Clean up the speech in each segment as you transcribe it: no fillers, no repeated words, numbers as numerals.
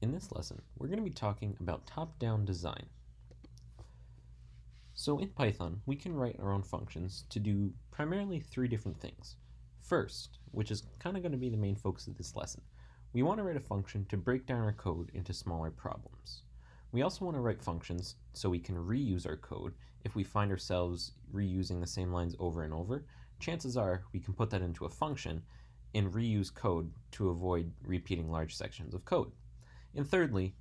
In this lesson, we're going to be talking about top-down design. So in Python, we can write our own functions to do primarily three different things. First, which is kind of going to be the main focus of this lesson, we want to write a function to break down our code into smaller problems. We also want to write functions so we can reuse our code. If we find ourselves reusing the same lines over and over, chances are we can put that into a function and reuse code to avoid repeating large sections of code. And thirdly,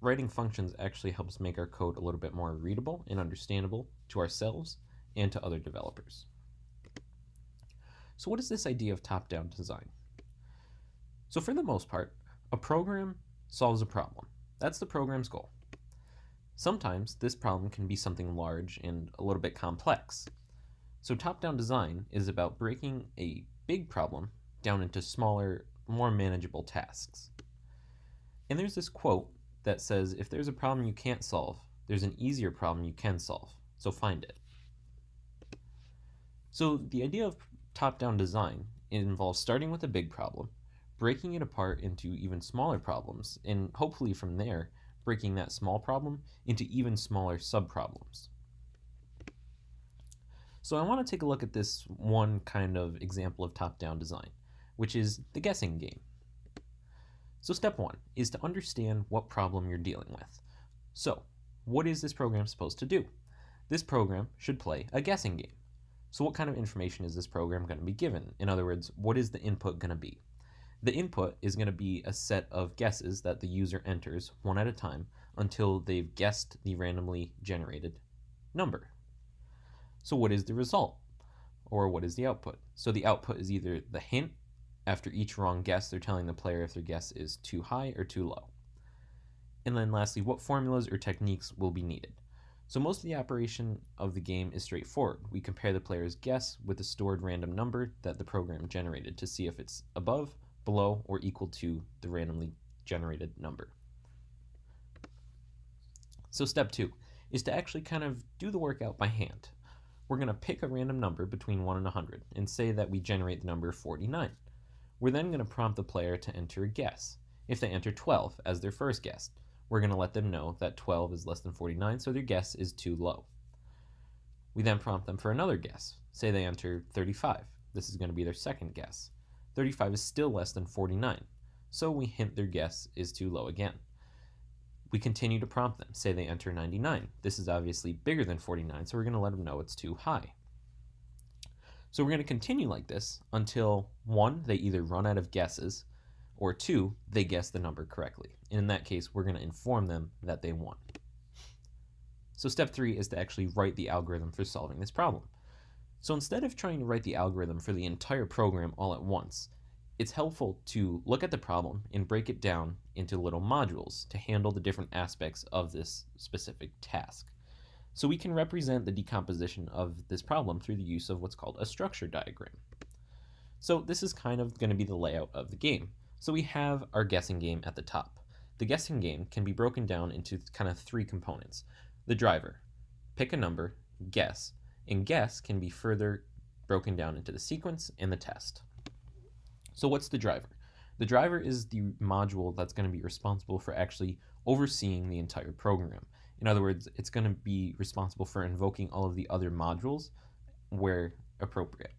writing functions actually helps make our code a little bit more readable and understandable to ourselves and to other developers. So what is this idea of top-down design? So for the most part, a program solves a problem. That's the program's goal. Sometimes this problem can be something large and a little bit complex. So top-down design is about breaking a big problem down into smaller, more manageable tasks. And there's this quote that says, if there's a problem you can't solve, there's an easier problem you can solve, so find it. So the idea of top-down design involves starting with a big problem, breaking it apart into even smaller problems, and hopefully from there, breaking that small problem into even smaller subproblems. So I want to take a look at this one kind of example of top-down design, which is the guessing game. So step one is to understand what problem you're dealing with. So what is this program supposed to do? This program should play a guessing game. So what kind of information is this program going to be given? In other words, what is the input going to be? The input is going to be a set of guesses that the user enters one at a time until they've guessed the randomly generated number. So what is the result? Or what is the output? So the output is either the hint. After each wrong guess, they're telling the player if their guess is too high or too low. And then lastly, what formulas or techniques will be needed. So most of the operation of the game is straightforward. We compare the player's guess with the stored random number that the program generated to see if it's above, below, or equal to the randomly generated number. So step two is to actually kind of do the work out by hand. We're going to pick a random number between 1 and 100 and say that we generate the number 49. We're then going to prompt the player to enter a guess. If they enter 12 as their first guess, we're going to let them know that 12 is less than 49, so their guess is too low. We then prompt them for another guess. Say they enter 35. This is going to be their second guess. 35 is still less than 49, so we hint their guess is too low again. We continue to prompt them. Say they enter 99. This is obviously bigger than 49, so we're going to let them know it's too high. So we're going to continue like this until 1, they either run out of guesses, or 2, they guess the number correctly. And in that case, we're going to inform them that they won. So step 3 is to actually write the algorithm for solving this problem. So instead of trying to write the algorithm for the entire program all at once, it's helpful to look at the problem and break it down into little modules to handle the different aspects of this specific task. So we can represent the decomposition of this problem through the use of what's called a structure diagram. So this is kind of going to be the layout of the game. So we have our guessing game at the top. The guessing game can be broken down into kind of 3 components. The driver, pick a number, guess, and guess can be further broken down into the sequence and the test. So what's the driver? The driver is the module that's going to be responsible for actually overseeing the entire program. In other words, it's going to be responsible for invoking all of the other modules where appropriate.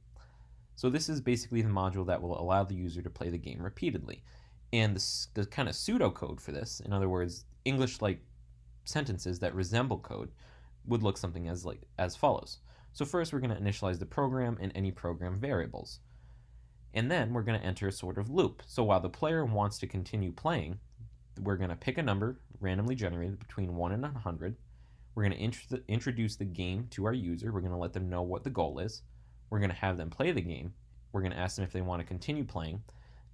So this is basically the module that will allow the user to play the game repeatedly. And the kind of pseudocode for this, in other words, English-like sentences that resemble code, would look something as follows. So first we're going to initialize the program and any program variables. And then we're going to enter a sort of loop. So while the player wants to continue playing, we're going to pick a number randomly generated between 1 and 100. We're going to introduce the game to our user. We're going to let them know what the goal is. We're going to have them play the game. We're going to ask them if they want to continue playing.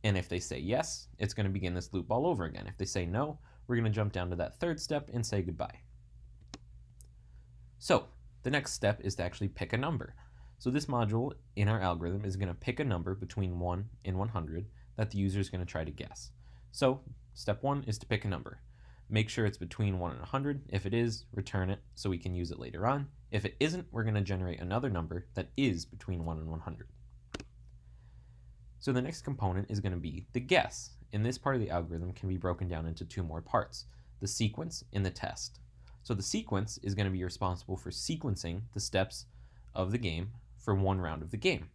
And if they say yes, it's going to begin this loop all over again. If they say no, we're going to jump down to that third step and say goodbye. So the next step is to actually pick a number. So this module in our algorithm is going to pick a number between 1 and 100 that the user is going to try to guess. So step 1 is to pick a number. Make sure it's between 1 and 100. If it is, return it so we can use it later on. If it isn't, we're going to generate another number that is between 1 and 100. So the next component is going to be the guess. And this part of the algorithm can be broken down into two more parts, the sequence and the test. So the sequence is going to be responsible for sequencing the steps of the game for one round of the game.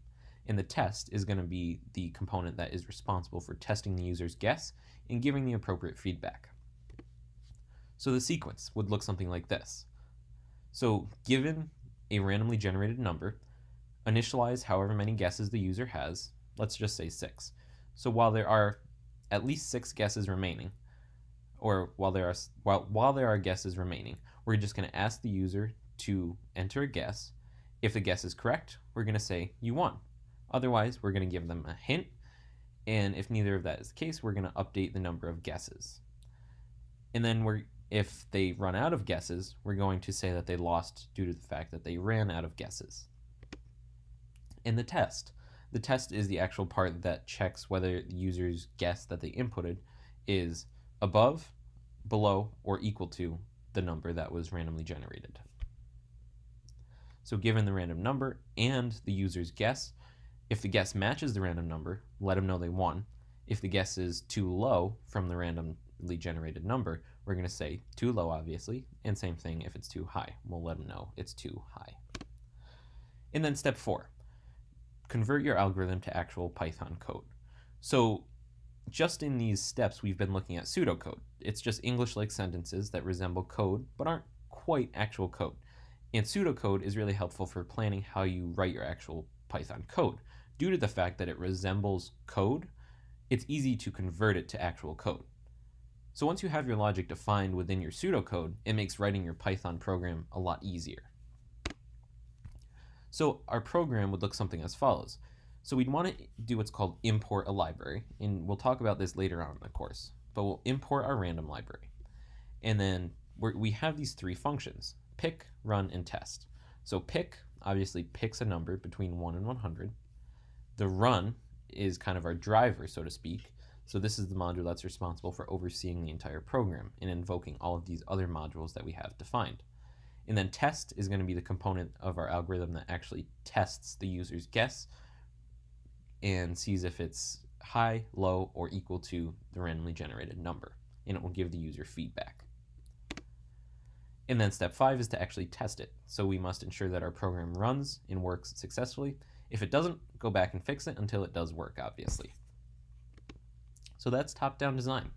And the test is going to be the component that is responsible for testing the user's guess and giving the appropriate feedback. So the sequence would look something like this. So given a randomly generated number, initialize however many guesses the user has, let's just say 6. So while there are at least 6 guesses remaining, or while there are guesses remaining, we're just going to ask the user to enter a guess. If the guess is correct, we're going to say you won. Otherwise, we're going to give them a hint, and if neither of that is the case, we're going to update the number of guesses. And then if they run out of guesses, we're going to say that they lost due to the fact that they ran out of guesses. And the test. The test is the actual part that checks whether the user's guess that they inputted is above, below, or equal to the number that was randomly generated. So given the random number and the user's guess, if the guess matches the random number, let them know they won. If the guess is too low from the randomly generated number, we're going to say too low, obviously, and same thing if it's too high. We'll let them know it's too high. And then step 4, convert your algorithm to actual Python code. So just in these steps, we've been looking at pseudocode. It's just English-like sentences that resemble code but aren't quite actual code. And pseudocode is really helpful for planning how you write your actual Python code. Due to the fact that it resembles code, it's easy to convert it to actual code. So once you have your logic defined within your pseudocode, it makes writing your Python program a lot easier. So our program would look something as follows. So we'd want to do what's called import a library, and we'll talk about this later on in the course, but we'll import our random library. And then we have these 3 functions, pick, run, and test. So pick obviously picks a number between 1 and 100. The run is kind of our driver, so to speak. So this is the module that's responsible for overseeing the entire program and invoking all of these other modules that we have defined. And then test is going to be the component of our algorithm that actually tests the user's guess and sees if it's high, low, or equal to the randomly generated number. And it will give the user feedback. And then step 5 is to actually test it. So we must ensure that our program runs and works successfully. If it doesn't, go back and fix it until it does work, obviously. So that's top-down design.